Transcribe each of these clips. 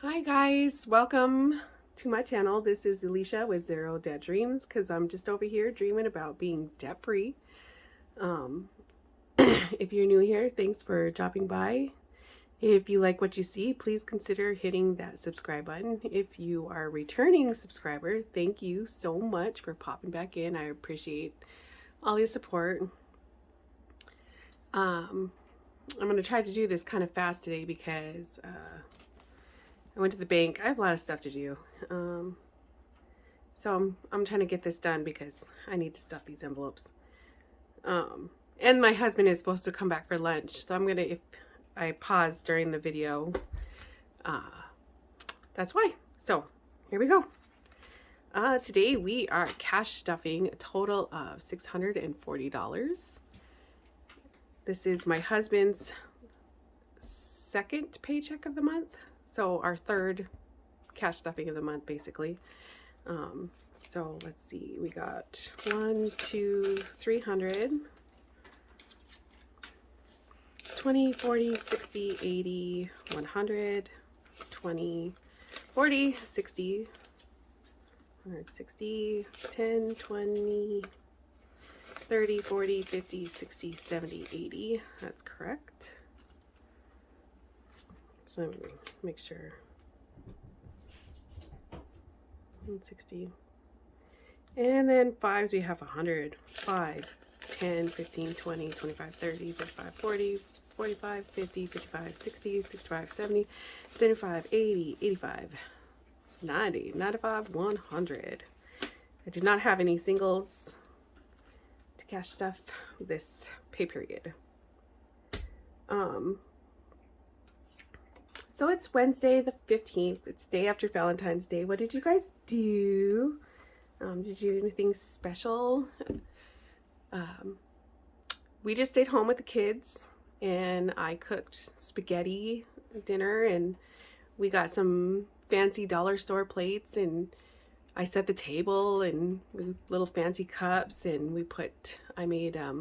Hi guys, welcome to my channel. This is Alicia with Zero Debt Dreams because I'm just over here dreaming about being debt free. Um, if you're new here, thanks for dropping by. If you like what you see, please consider hitting that subscribe button. If you are a returning subscriber, thank you so much for popping back in. I appreciate all your support. I'm going to try to do this kind of fast today because I went to the bank. I have a lot of stuff to do. So I'm trying to get this done because I need to stuff these envelopes. And my husband is supposed to come back for lunch. So I'm going to, if I pause during the video, that's why. So here we go. Today we are cash stuffing a total of $640. This is my husband's second paycheck of the month. So our third cash stuffing of the month, basically. So let's see, we got 1, 2, 300, 20, 40, 60, 80, 100, 20, 40, 60, 160, 10, 20, 30, 40, 50, 60, 70, 80. That's correct. So let me make sure. 160. And then fives, we have 100, 5, 10, 15, 20, 25, 30, 35, 40, 45, 50, 55, 60, 65, 70, 75, 80, 85, 90, 95, 100. I did not have any singles to cash stuff this pay period. So it's Wednesday the 15th. It's day after Valentine's Day. What did you guys do? Did you do anything special? We just stayed home with the kids and I cooked spaghetti dinner and we got some fancy dollar store plates and I set the table and little fancy cups and I made, I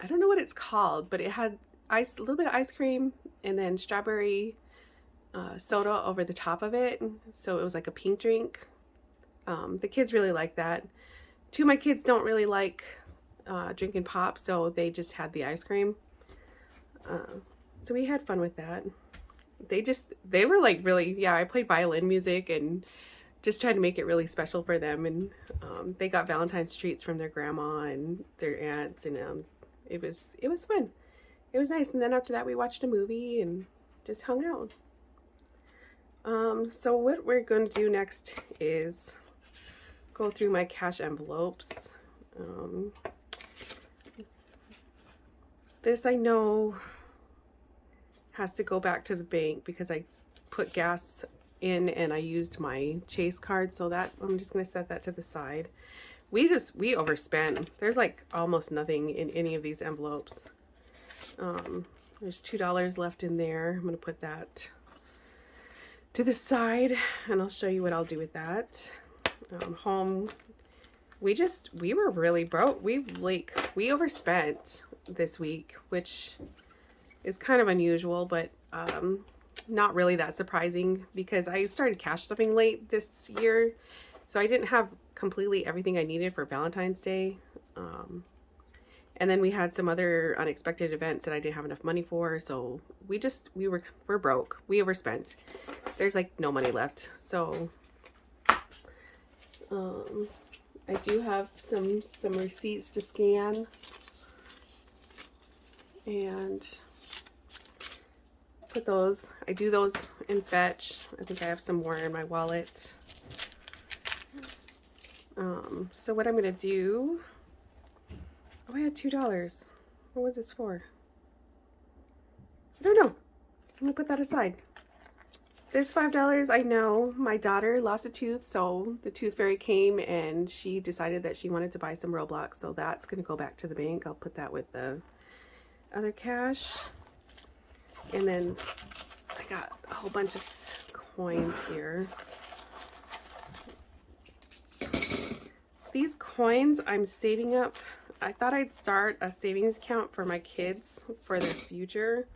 don't know what it's called, but it had a little bit of ice cream and then strawberry soda over the top of it. So it was like a pink drink. The kids really like that. Two of my kids don't really like drinking pop, so they just had the ice cream. So we had fun with that. They were like really, yeah, I played violin music and just tried to make it really special for them. And they got Valentine's treats from their grandma and their aunts, and it was fun. It was nice. And then after that we watched a movie and just hung out. So what we're going to do next is go through my cash envelopes. This I know has to go back to the bank because I put gas in and I used my Chase card, so that I'm just going to set that to the side. We overspent. There's like almost nothing in any of these envelopes. There's $2 left in there. I'm going to put that to the side and I'll show you what I'll do with that. Home, we were really broke. We overspent this week, which is kind of unusual, but not really that surprising because I started cash stuffing late this year, so I didn't have completely everything I needed for Valentine's Day. And then we had some other unexpected events that I didn't have enough money for, so we're broke. We overspent. There's like no money left. So I do have some receipts to scan and put those. I do those in Fetch. I think I have some more in my wallet. So what I'm gonna do, oh, I had $2. What was this for? I don't know. I'm gonna put that aside. This $5, I know my daughter lost a tooth, so the tooth fairy came and she decided that she wanted to buy some Roblox, so that's gonna go back to the bank. I'll put that with the other cash. And then I got a whole bunch of coins here. These coins I'm saving up. I thought I'd start a savings account for my kids for their future.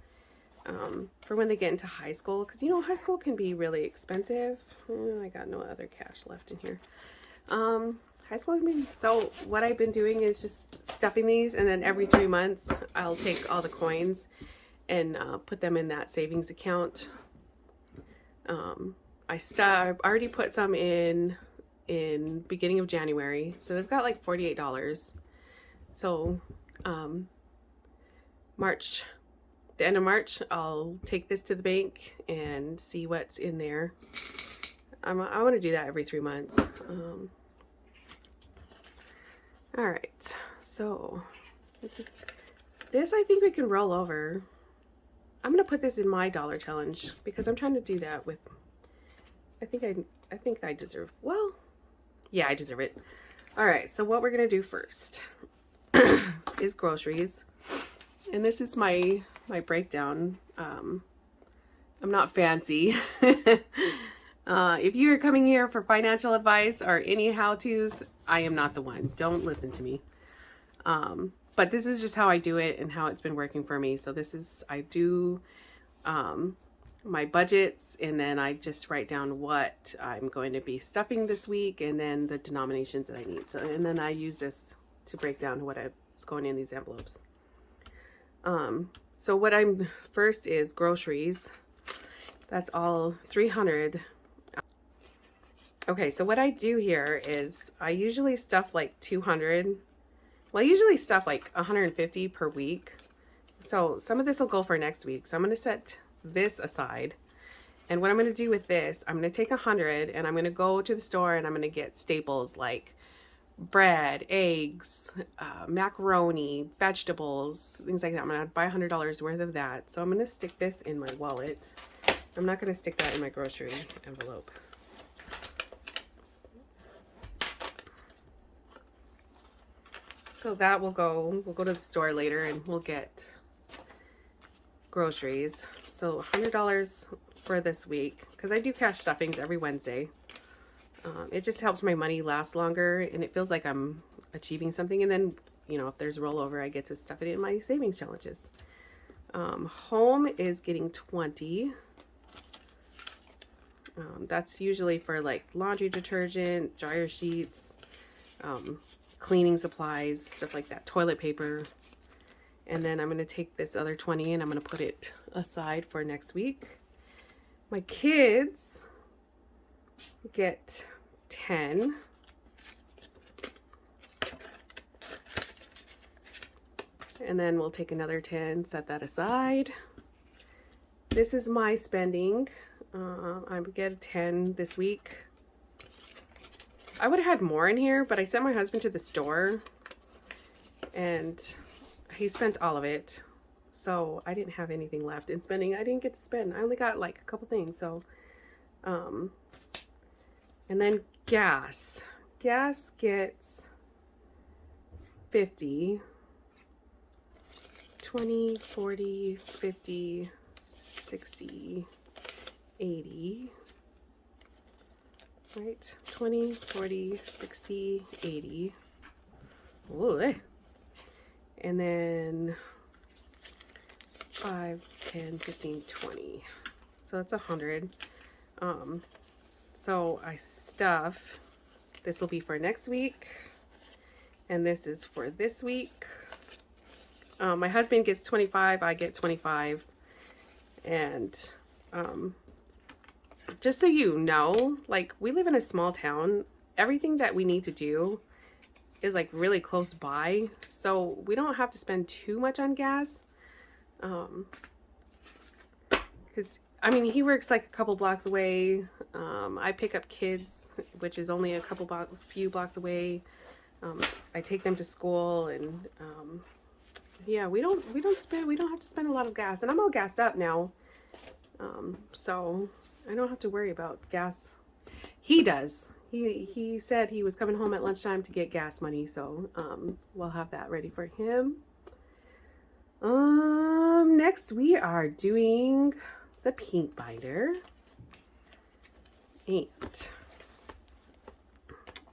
for when they get into high school, because you know high school can be really expensive. I got no other cash left in here. High school can be, so what I've been doing is just stuffing these, and then every 3 months I'll take all the coins and put them in that savings account. I've already put some in beginning of January, so they've got like $48. So March, the end of March, I'll take this to the bank and see what's in there. I want to do that every 3 months. All right, so this I think we can roll over. I'm gonna put this in my dollar challenge because I'm trying to do that with. I think I deserve. Well, yeah, I deserve it. All right, so what we're gonna do first is groceries, and this is my breakdown. I'm not fancy. If you are coming here for financial advice or any how-tos, I am not the one. Don't listen to me. But this is just how I do it and how it's been working for me. So this is, I do my budgets, and then I just write down what I'm going to be stuffing this week, and then the denominations that I need. So, and then I use this to break down what is going in these envelopes. So what I'm first is groceries. That's all 300. Okay, so what I do here is I usually stuff like 200. Well, I usually stuff like 150 per week. So some of this will go for next week. So I'm going to set this aside. And what I'm going to do with this, I'm going to take 100 and I'm going to go to the store and I'm going to get staples like bread, eggs, macaroni, vegetables, things like that. I'm going to buy $100 worth of that. So I'm going to stick this in my wallet. I'm not going to stick that in my grocery envelope. So that will go, we'll go to the store later and we'll get groceries. So $100 for this week, because I do cash stuffings every Wednesday. It just helps my money last longer, and it feels like I'm achieving something. And then, you know, if there's rollover, I get to stuff it in my savings challenges. Home is getting 20. That's usually for like laundry detergent, dryer sheets, cleaning supplies, stuff like that, toilet paper. And then I'm going to take this other 20 and I'm going to put it aside for next week. My kids get 10. And then we'll take another 10, set that aside. This is my spending. I would get a 10 this week. I would have had more in here, but I sent my husband to the store and he spent all of it. So I didn't have anything left in spending. I didn't get to spend. I only got like a couple things. So, and then gas. Gas gets 50, 20, 40, 50, 60, 80. Right, 20, 40, 60, 80. Ooh, and then 5, 10, 15, 20. So that's 100. So I stuff, this will be for next week, and this is for this week. My husband gets 25, I get 25, and just so you know, like, we live in a small town. Everything that we need to do is like really close by, so we don't have to spend too much on gas. Because I mean, he works like a couple blocks away. I pick up kids, which is only a few blocks away. I take them to school, and yeah, we don't have to spend a lot of gas, and I'm all gassed up now. So I don't have to worry about gas. He does. He said he was coming home at lunchtime to get gas money, so we'll have that ready for him. Next we are doing the pink binder. And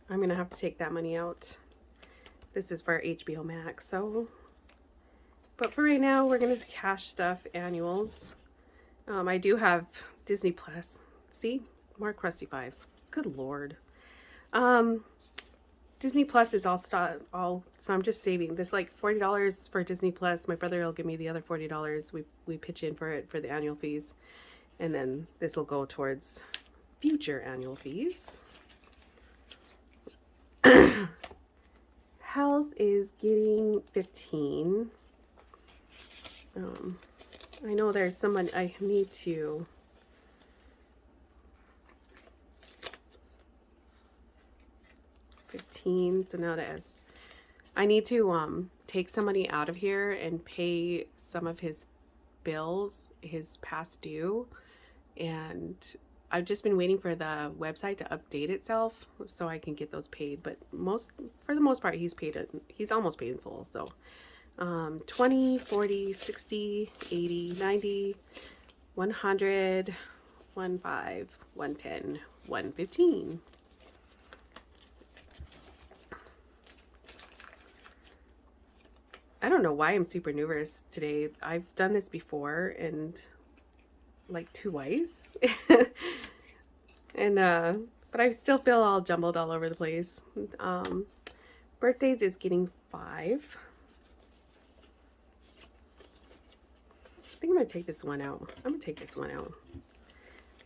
I'm gonna have to take that money out. This is for HBO Max, so, but for right now we're gonna cash stuff annuals. I do have Disney Plus. See? More crusty fives. Good Lord. Um, Disney Plus is all so I'm just saving this like $40 for Disney Plus. My brother will give me the other $40. We pitch in for it for the annual fees, and then this will go towards future annual fees. Health is getting 15. I know there's someone I need to. So now that's, I need to take somebody out of here and pay some of his bills, his past due, and I've just been waiting for the website to update itself so I can get those paid. But for the most part, he's almost paid in full. So 20, 40, 60, 80, 90, 100, 15, 110, 115. I don't know why I'm super nervous today. I've done this before and like twice. And but I still feel all jumbled all over the place. Birthdays is getting 5. I think I'm gonna take this one out.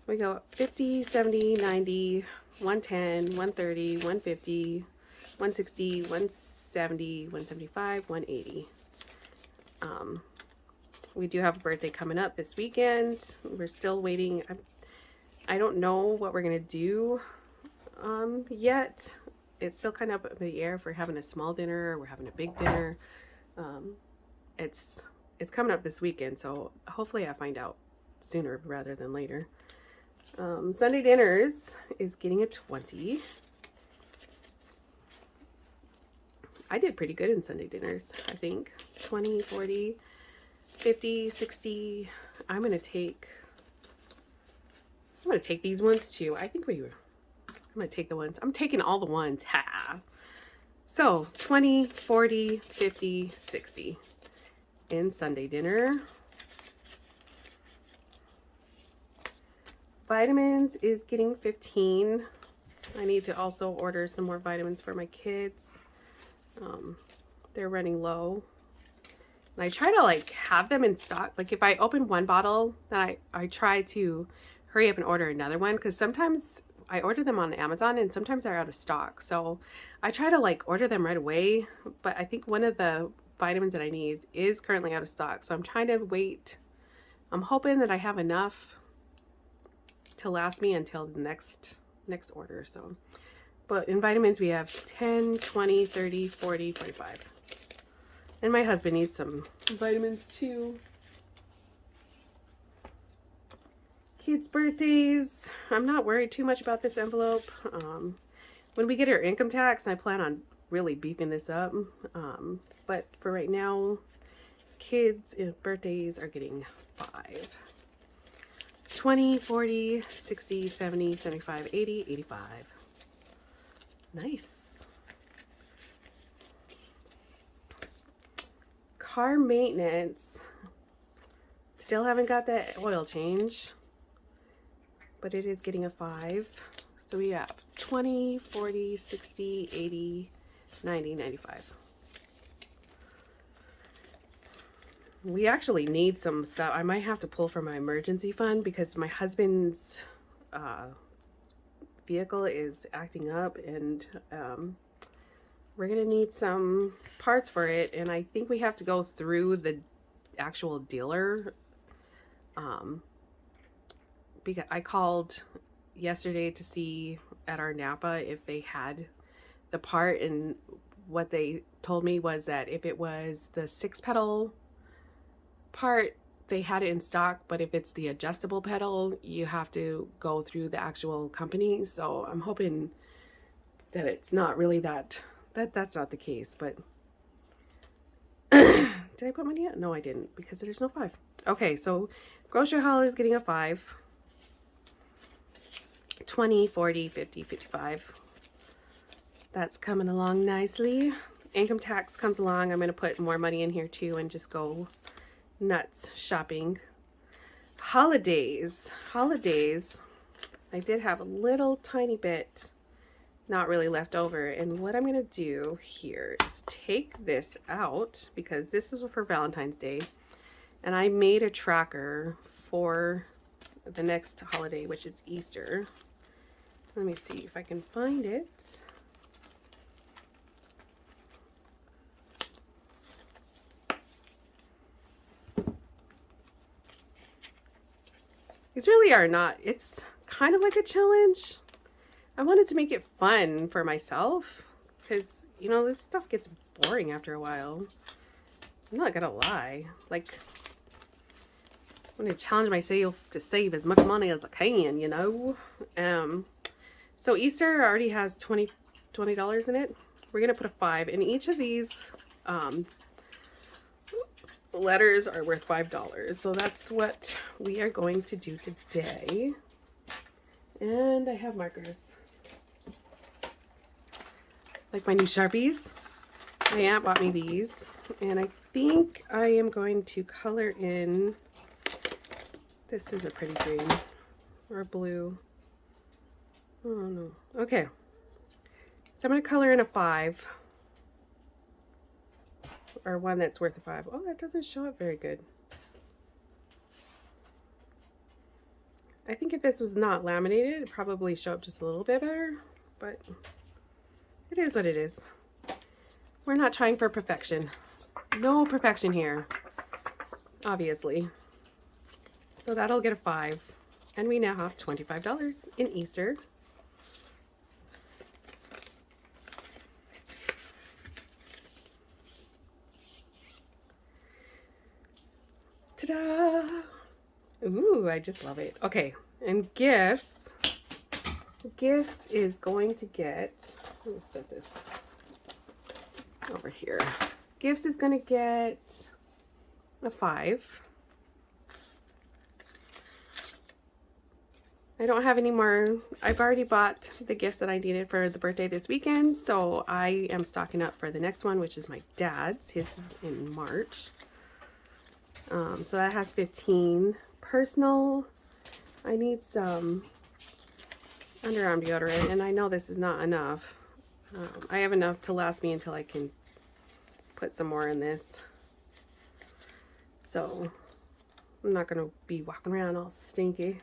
We go 50, 70, 90, 110, 130, 150, 160, 170, 175, 180. We do have a birthday coming up this weekend. We're still waiting. I don't know what we're gonna do yet. It's still kind of up in the air if we're having a small dinner or we're having a big dinner. It's coming up this weekend, so hopefully I find out sooner rather than later. Sunday dinners is getting a 20. I did pretty good in Sunday dinners, I think. 20, 40, 50, 60. I'm gonna take these ones too. I'm gonna take the ones. I'm taking all the ones. Ha! So 20, 40, 50, 60 in Sunday dinner. Vitamins is getting 15. I need to also order some more vitamins for my kids. They're running low. And I try to like have them in stock. Like if I open one bottle, then I try to hurry up and order another one, because sometimes I order them on Amazon and sometimes they're out of stock. So I try to like order them right away, but I think one of the vitamins that I need is currently out of stock. So I'm trying to wait. I'm hoping that I have enough to last me until the next order. So, but in vitamins we have 10, 20, 30, 40, 45. And my husband needs some vitamins too. Kids' birthdays. I'm not worried too much about this envelope. When we get our income tax, I plan on really beefing this up. But for right now, kids' birthdays are getting 5. 20, 40, 60, 70, 75, 80, 85. Nice. Car maintenance. Still haven't got that oil change, but it is getting a 5. So we have 20, 40, 60, 80, 90, 95. We actually need some stuff. I might have to pull from my emergency fund because my husband's vehicle is acting up, and we're gonna need some parts for it, and I think we have to go through the actual dealer. Because I called yesterday to see at our Napa if they had the part, and what they told me was that if it was the 6-pedal part, they had it in stock, but if it's the adjustable pedal, you have to go through the actual company. So I'm hoping that it's not really that's not the case. But did I put money in? No, I didn't, because there's no 5. Okay, so grocery haul is getting a 5. 20, 40, 50, 55. That's coming along nicely. Income tax comes along. I'm going to put more money in here too and just go nuts shopping. Holidays. I did have a little tiny bit not really left over, and what I'm gonna do here is take this out because this is for Valentine's Day, and I made a tracker for the next holiday, which is Easter. Let me see if I can find it. These really are not, it's kind of like a challenge. I wanted to make it fun for myself because, you know, this stuff gets boring after a while. I'm not gonna lie. Like, I'm gonna challenge myself to save as much money as I can, you know? So Easter already has $20 in it. We're gonna put a 5, and each of these letters are worth $5. So that's what we are going to do today. And I have markers. Like my new Sharpies. My aunt bought me these, and I think I am going to color in, this is a pretty green or blue. Oh no. Okay. So I'm going to color in a 5, or one that's worth a 5. Oh, that doesn't show up very good. I think if this was not laminated, it'd probably show up just a little bit better, but it is what it is. We're not trying for perfection. No perfection here, obviously. So that'll get a 5. And we now have $25 in Easter. Ta-da! Ooh, I just love it. Okay, and gifts. Gifts is going to get, let me set this over here. Gifts is going to get a 5. I don't have any more. I've already bought the gifts that I needed for the birthday this weekend, so I am stocking up for the next one, which is my dad's. His is in March. So that has 15. Personal, I need some underarm deodorant, and I know this is not enough. I have enough to last me until I can put some more in this. So I'm not going to be walking around all stinky.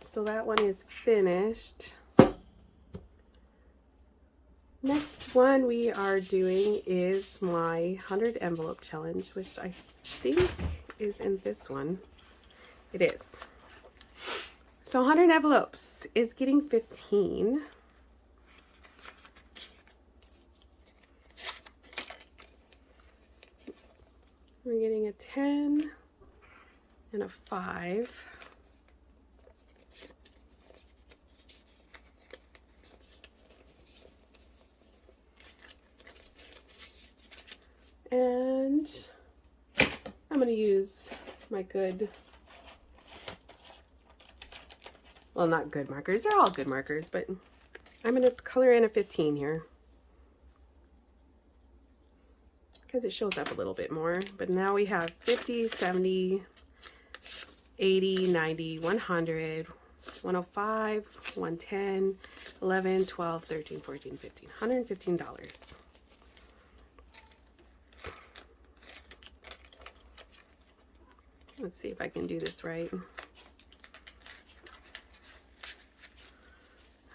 So that one is finished. Next one we are doing is my 100 envelope challenge, which I think is in this one. It is. So 100 envelopes is getting 15. We're getting a 10 and a 5. And I'm going to use my good, well, not good markers. They're all good markers, but I'm going to color in a 15 here because it shows up a little bit more. But now we have 50, 70, 80, 90, 100, 105, 110, 11, 12, 13, 14, 15, $115. Let's see if I can do this right.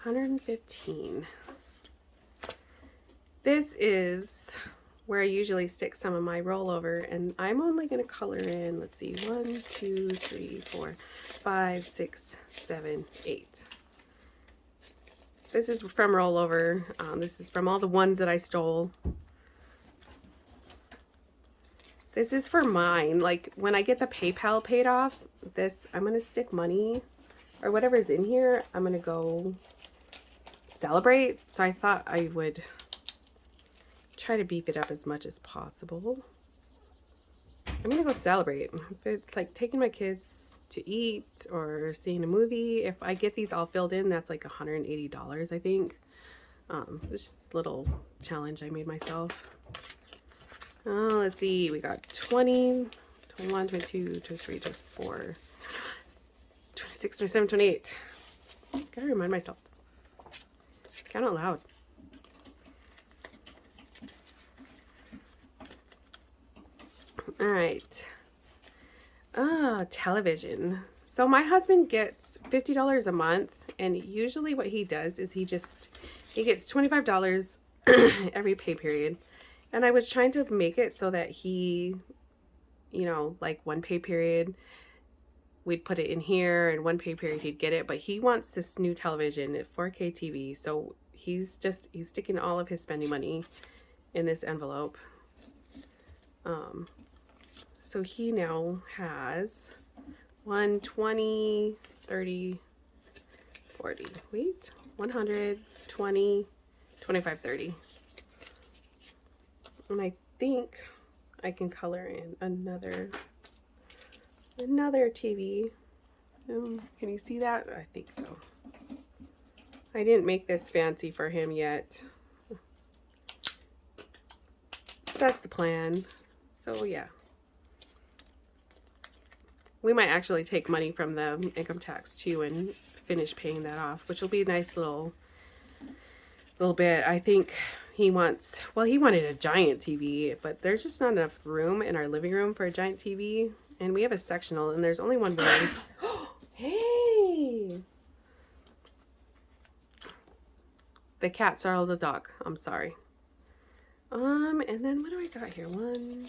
115. This is where I usually stick some of my rollover, and I'm only going to color in, let's see, 1, 2, 3, 4, 5, 6, 7, 8. This is from rollover. This is from all the ones that I stole. This is for mine. Like when I get the PayPal paid off, this, I'm going to stick money or whatever's in here. I'm going to go celebrate. So I thought I would try to beef it up as much as possible. I'm going to go celebrate. If it's like taking my kids to eat or seeing a movie, if I get these all filled in, that's like $180, I think. It's just a little challenge I made myself. Let's see, we got 20, 21, 22, 23, 24, 26, 27, 28. Gotta remind myself. Count out loud. All right. Television. So my husband gets $50 a month, and usually what he does is he gets $25 every pay period. And I was trying to make it so that he, like one pay period, we'd put it in here, and one pay period he'd get it. But he wants this new television at 4K TV, so he's sticking all of his spending money in this envelope. So he now has 1, 20, 30, 40, wait, 100, 20, 25, 30. And I think I can color in another TV. Can you see that? I think so. I didn't make this fancy for him yet. That's the plan. So yeah. We might actually take money from the income tax too and finish paying that off, which will be a nice little bit. I think he wanted a giant TV, but there's just not enough room in our living room for a giant TV. And we have a sectional, and there's only one room. Hey! The cat startled the dog. I'm sorry. And then what do I got here? 1,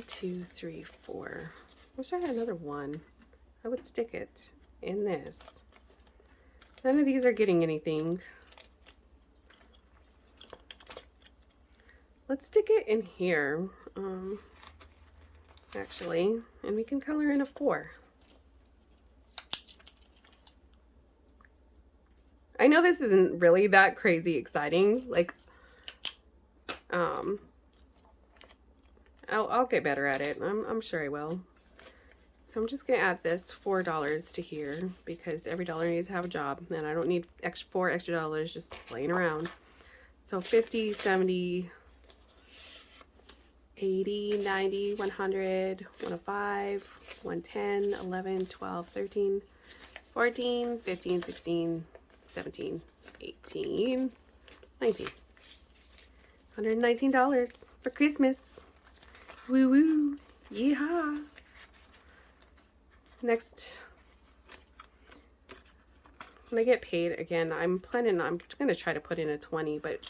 2, 3, 4. Wish I had another one. I would stick it in this. None of these are getting anything. Let's stick it in here. Actually, and we can color in a 4. I know this isn't really that crazy exciting. Like, I'll get better at it. I'm sure I will. So I'm just gonna add this $4 to here because every dollar needs to have a job, and I don't need $4 extra just laying around. So 50, 70, 80, 90, 100, 105, 110, 11, 12, 13, 14, 15, 16, 17, 18, 19. $119 for Christmas. Woo woo. Yeehaw. Next, when I get paid again, I'm going to try to put in a 20, but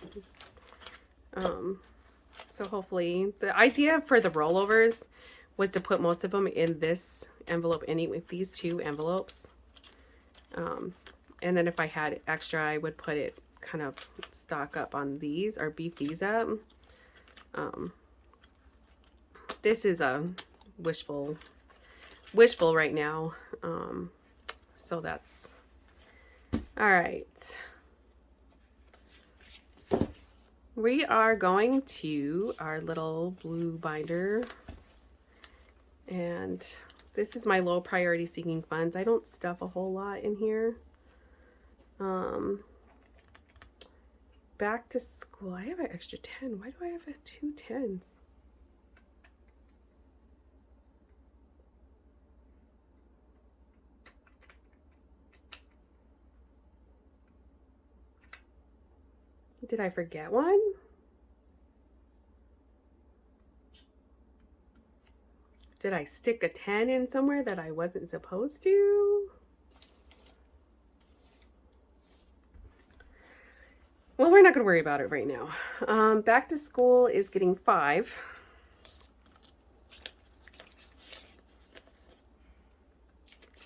so hopefully the idea for the rollovers was to put most of them in this envelope with these 2 envelopes. And then if I had extra, I would put it kind of stock up on these or beef these up. This is a wishful right now. So that's all right. We are going to our little blue binder, and this is my low priority seeking funds. I don't stuff a whole lot in here. Back to school. I have an extra 10. Why do I have 2 10s? Did I forget one? Did I stick a 10 in somewhere that I wasn't supposed to? Well, we're not going to worry about it right now. Back to school is getting 5.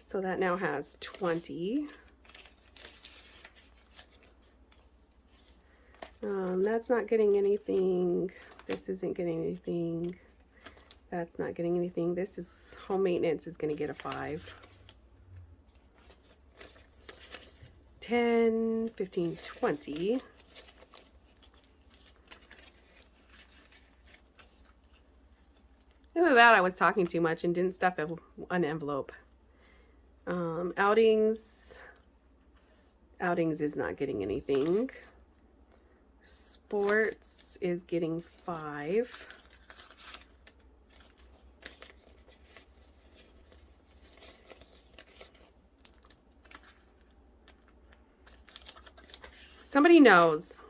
So that now has 20. That's not getting anything. This isn't getting anything. That's not getting anything. This is home maintenance is going to get a 5. 10, 15, 20. Either that, I was talking too much and didn't stuff an envelope. Outings is not getting anything. Sports is getting 5. Somebody knows.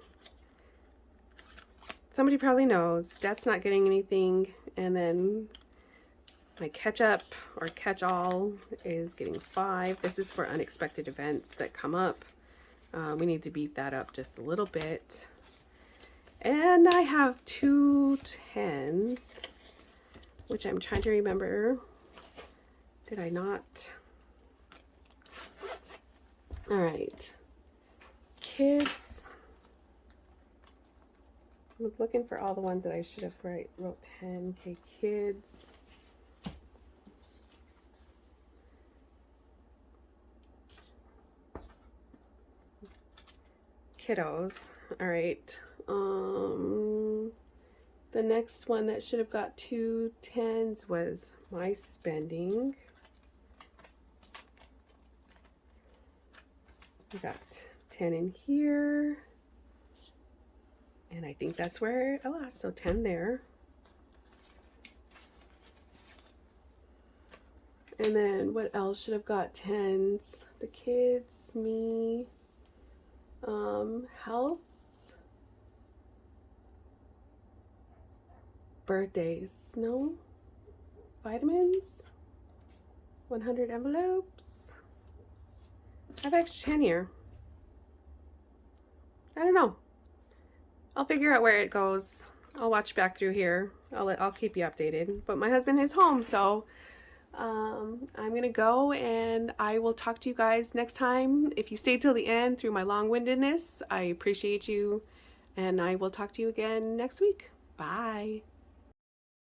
Somebody probably knows. Dad's not getting anything. And then my catch-up or catch-all is getting 5. This is for unexpected events that come up. We need to beef that up just a little bit. And I have 2 10s, which I'm trying to remember. Did I not? All right. Kids. I'm looking for all the ones that I should have wrote 10. Okay, kids. Kiddos. All right. The next one that should have got 2 10s was my spending. I got 10 in here. And I think that's where I lost. So 10 there. And then what else should have got 10s? The kids, me, health, birthdays, no, vitamins, 100 envelopes. I have extra 10 here. I don't know. I'll figure out where it goes. I'll watch back through here. I'll keep you updated. But my husband is home, so I'm gonna go, and I will talk to you guys next time. If you stayed till the end through my long-windedness, I appreciate you, and I will talk to you again next week. Bye.